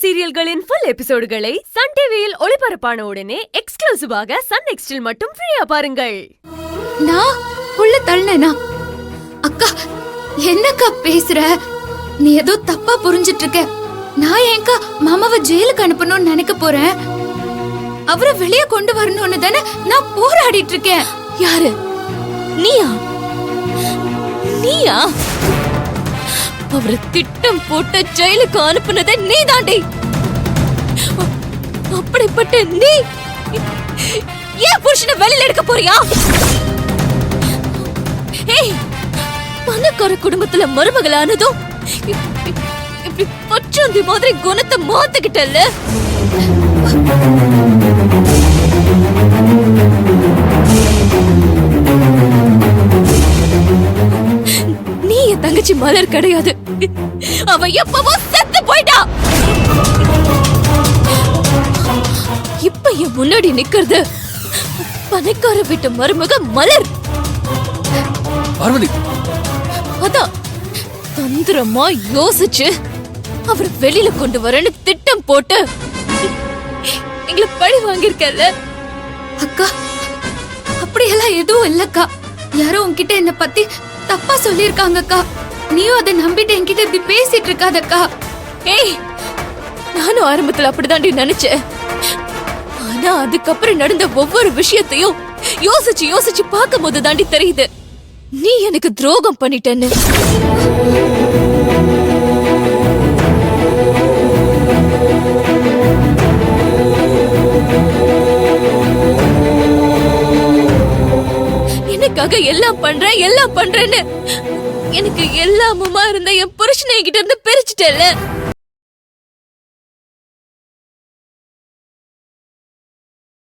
சீரியல்களின் full எபிசோடுகளை Sun டிவியில் ஒளிபரப்பான உடனே எக்ஸ்க்ளூசிவாக சன் நெக்ஸ்டில் மட்டும் ஃப்ரீயா பாருங்கள். நான் உள்ள தள்ளனா? அக்கா என்னக்கா பேசுற? நீ ஏதோ தப்பா புரிஞ்சிட்டு இருக்க. நான் ஏன்க்கா மாமாவை ஜெயிலுக்கு அனுப்பணும்னு நினைக்க போறேன்? அவரை வெளியே கொண்டு வரணும்னு தானே நான் போராடிட்டு இருக்கேன். யாரு? நீயா? நீயா? அவரை திட்டம் போட்டு ஜெயிலுக்கு அனுப்புனதே நீ தாண்டி. அப்படிப்பட்ட நீ ஏன் புருஷனை வெளியில எடுக்க போறியா? ஏய், பணக்கார குடும்பத்துல மருமகளானதும் இப்படி பச்சோந்தி மாதிரி குணத்தை மாத்துக்கிட்டல்ல. நீ என் தங்கச்சி மலர் கிடையாது. அவ எப்பவோ செத்து போயிட்டா. இப்ப என் முன்னாடி நிக்கிறது பணக்கார வீட்டு மருமக மலர். அதான் தந்திரமா யோசிச்சு அவரை வெளியில கொண்டு வரேன்னு திட்டம் போட்டு எங்களை பழி வாங்கிருக்கல. அக்கா அப்படியெல்லாம் எதுவும் இல்லக்கா. யாரோ உன்கிட்ட என்ன பத்தி தப்பா சொல்லிருக்காங்கக்கா. நீயும் அதை நம்பிட்டு என்கிட்ட இப்படி பேசிட்டு இருக்காதக்கா. ஏய், நானும் ஆரம்பத்துல அப்படிதாண்டி நினைச்சேன். ஆனா அதுக்கப்புறம் நடந்த ஒவ்வொரு விஷயத்தையும் யோசிச்சு யோசிச்சு பார்க்கும் போது தாண்டி தெரியுது நீ எனக்கு துரோகம் பண்ணிட்டேன்னு. எனக்காக எல்லாம் பண்றேன்னு எனக்கு எல்லாமுமா இருந்த என் புருஷனை என்கிட்ட இருந்து பிரிச்சுட்டேல்ல.